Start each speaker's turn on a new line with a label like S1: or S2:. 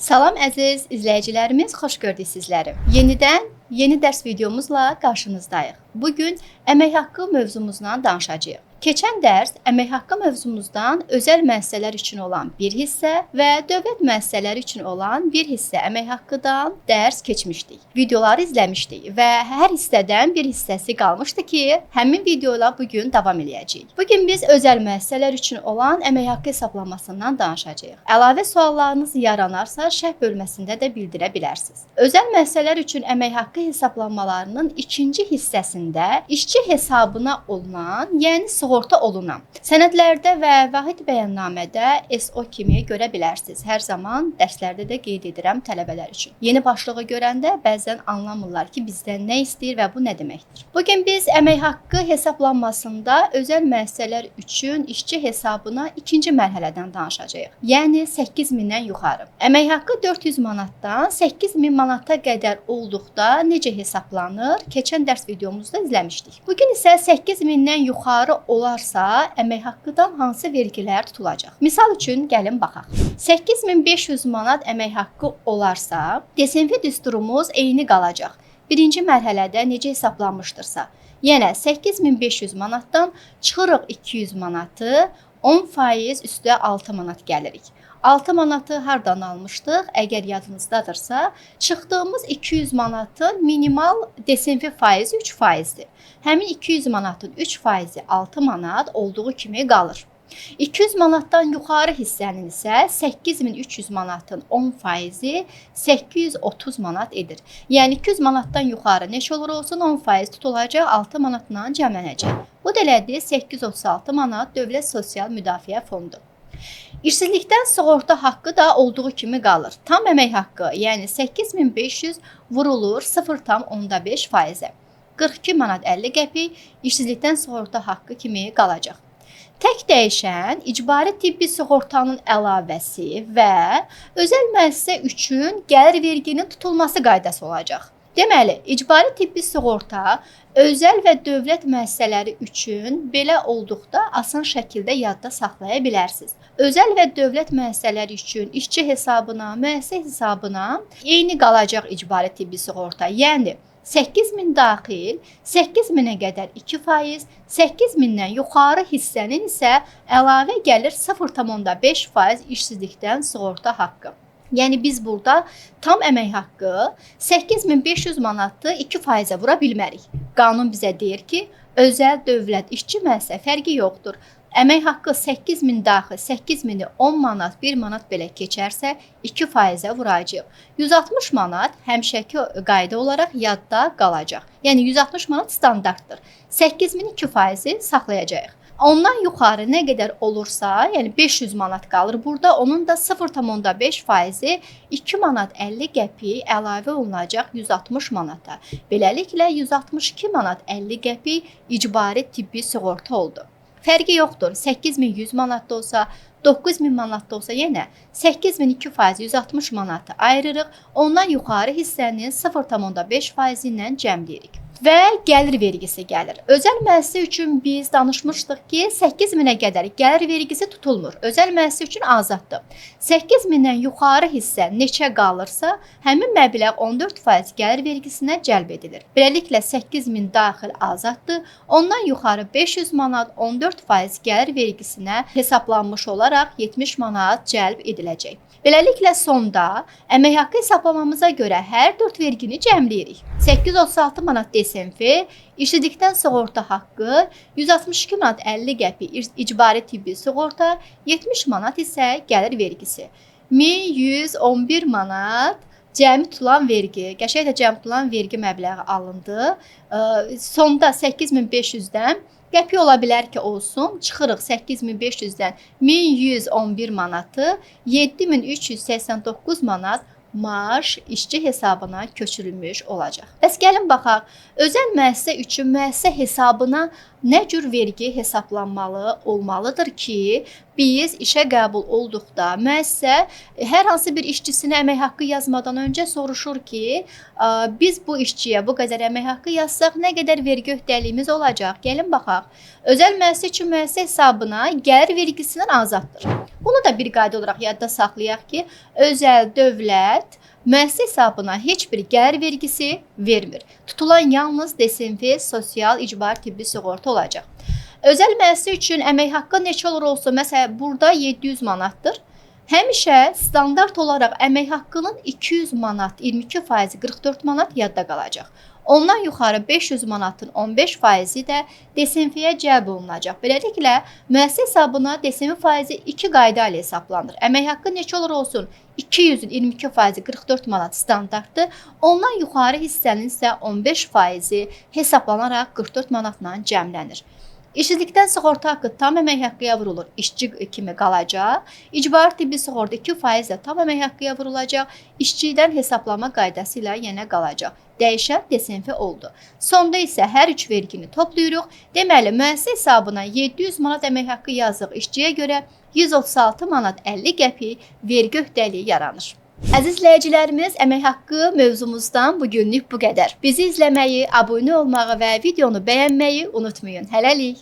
S1: Salam əziz izləyicilərimiz, xoş gördük sizləri. Yeni dərs videomuzla qarşınızdayıq. Bugün əmək haqqı mövzumuzdan danışacağıq. Keçən dərs əmək haqqı mövzumuzdan özəl müəssisələr üçün olan bir hissə və dövlət müəssisələri üçün olan bir hissə əmək haqqıdan dərs keçmişdik. Videoları izləmişdik və hər hissədən bir hissəsi qalmışdı ki, həmin videoyla bugün davam edəcəyik. Bugün biz özəl müəssisələr üçün olan əmək haqqı hesablamasından danışacağıq. Əlavə suallarınız yaranarsa şərh bölməsində də bildirə bilərsiniz. Özəl müəssisələr üçün əmək haqqı hesablamalarının ikinci hissəsində işçi hesabına olunan, yəni sığorta olunan sənədlərdə və vahid bəyannamədə SO kimi görə bilərsiniz. Hər zaman dərslərdə də qeyd edirəm tələbələr üçün. Yeni başlığı görəndə bəzən anlamırlar ki, bizdən nə istəyir və bu nə deməkdir. Bugün biz əmək haqqı hesablanmasında özəl müəssisələr üçün işçi hesabına ikinci mərhələdən danışacağıq. Yəni 8000-dən yuxarı. Əmək haqqı 400 manatdan 8000 manata qədər olduqda necə hesablanır? Keçən dərs videomuzda izləmişdik. Bugün isə 8000-dən yuxarı olarsa, əmək haqqıdan hansı vergilər tutulacaq? Misal üçün, gəlin baxaq. 8500 manat əmək haqqı olarsa, desenfi düsturumuz eyni qalacaq. Birinci mərhələdə necə hesablanmışdırsa, yenə 8500 manatdan çıxırıq 200 manatı, 10% üstə 6 manat gəlirik. 6 manatı hardan almışdıq? Əgər yadınızdadırsa, çıxdığımız 200 manatın minimal desenfi faizi 3%dir. Həmin 200 manatın 3%i 6 manat olduğu kimi qalır. 200 manatdan yuxarı hissənin isə 8300 manatın 10%i 830 manat edir. Yəni 200 manatdan yuxarı neçə olur olsun 10% tutulacaq, 6 manatla cəmlənəcək. Bu da elədir 836 manat Dövlət Sosial Müdafiə Fondu. İşsizlikdən sığorta haqqı da olduğu kimi qalır. Tam əmək haqqı, yəni 8500 vurulur 0,5%-ə. 42 manat 50 qəpik işsizlikdən sığorta haqqı kimi qalacaq. Tək dəyişən icbari tibbi sığortanın əlavəsi və özəl müəssisə üçün gəlir verginin tutulması qaydası olacaq. Deməli, icbari tibbi sığorta özəl və dövlət müəssisələri üçün belə olduqda asan şəkildə yadda saxlaya bilərsiniz. Özəl və dövlət müəssisələri üçün işçi hesabına, müəssisə hesabına eyni qalacaq icbari tibbi sığorta. Yəni 8000 daxil, 8000-ə qədər 2%, 8000-dən yuxarı hissənin isə əlavə gəlir 0,5% işsizlikdən sığorta haqqı. Yəni biz burada tam əmək haqqı 8500 manatı 2%-ə vura bilmərik. Qanun bizə deyir ki, özəl dövlət işçi müəssisə fərqi yoxdur. Əmək haqqı 8000 daxil, 8000-i 10 manat, 1 manat belə keçərsə 2%-ə vuracaq. 160 manat həmişəki qayda olaraq yadda qalacaq. Yəni 160 manat standartdır. 8000-in 2%-i saxlayacağıq. Ondan yuxarı nə qədər olursa, yəni 500 manat qalır burada, onun da 0,5%-i 2 manat 50 qəpik əlavə olunacaq 160 manata. Beləliklə 162 manat 50 qəpik icbari tibbi sığorta oldu. Fərqi yoxdur, 8100 manat da olsa, 9000 manat da olsa yenə 8000 2% 160 manatı ayırırıq, ondan yuxarı hissənin 0,5% ilə cəmləyirik. Və gəlir vergisi gəlir. Özəl müəssisə üçün biz danışmışdıq ki, 8000-ə qədər gəlir vergisi tutulmur. Özəl müəssisə üçün azaddır. 8000-dən yuxarı hissə neçə qalırsa, həmin məbləğ 14% gəlir vergisinə cəlb edilir. Beləliklə 8000 daxil azaddır. Ondan yuxarı 500 manat 14% gəlir vergisinə hesablanmış olaraq 70 manat cəlb ediləcək. Beləliklə sonda əmək haqqı hesablamamıza görə hər 4 vergini cəmləyirik. 836 manat desenfi, işsizlikdən sığorta haqqı, 162 manat 50 qəpik icbari tibbi sığorta, 70 manat isə gəlir vergisi. 1111 manat cəmi tutulan vergi, qəşəng də cəmi tutulan vergi məbləği alındı. Sonda 8500-dən qəpik ola bilər ki, olsun, çıxırıq 8500-dən 1111 manatı, 7389 manat maaş işçi hesabına köçürülmüş olacaq. Bəs gəlin baxaq, özəl müəssisə üçün müəssisə hesabına nə cür vergi hesablanmalı olmalıdır ki, biz işə qəbul olduqda müəssisə hər hansı bir işçisinə əmək haqqı yazmadan öncə soruşur ki, biz bu işçiyə bu qədər əmək haqqı yazsaq nə qədər vergi öhdəliyimiz olacaq? Gəlin baxaq. Özəl müəssisə üçün müəssisə hesabına gəlir vergisindən azaddır. Bunu da bir qayda olaraq yadda saxlayaq ki, özəl dövlət müəssisə hesabına heç bir gəlir vergisi vermir. Tutulan yalnız DSMF, sosial, icbari tibbi sığorta olacaq. Özəl müəssisə üçün əmək haqqı neçə olur olsa, məsələn, burada 700 manatdır. Həmişə standart olaraq əmək haqqının 200 manat, 22% 44 manat yadda qalacaq. Ondan yuxarı 500 manatın 15% də DSMF-yə cəlb olunacaq. Beləliklə, müəssisə hesabına DSMF faizi 2 qayda ilə hesablanır. Əmək haqqı neçə olur olsun, 200-ün 22% 44 manat standartdır. Ondan yuxarı hissənin isə 15% hesablanaraq 44 manatla cəmlənir. İşsizlikdən sığorta haqqı tam əmək haqqıya vurulur, işçi kimi qalacaq. İcbari tibbi sığorta 2% də tam əmək haqqıya vurulacaq, işçidən hesablama qaydası ilə yenə qalacaq. Dəyişən DSMF oldu. Sonda isə hər üç vergini toplayırıq. Deməli, müəssisə hesabına 700 manat əmək haqqı yazdıq işçiyə görə 136 manat 50 qəpik vergi öhdəliyi yaranır. Əziz izləyicilərimiz, əmək haqqı mövzumuzdan bugünlük bu qədər. Bizi izləməyi, abunə olmağı və videonu bəyənməyi unutmayın. Hələlik.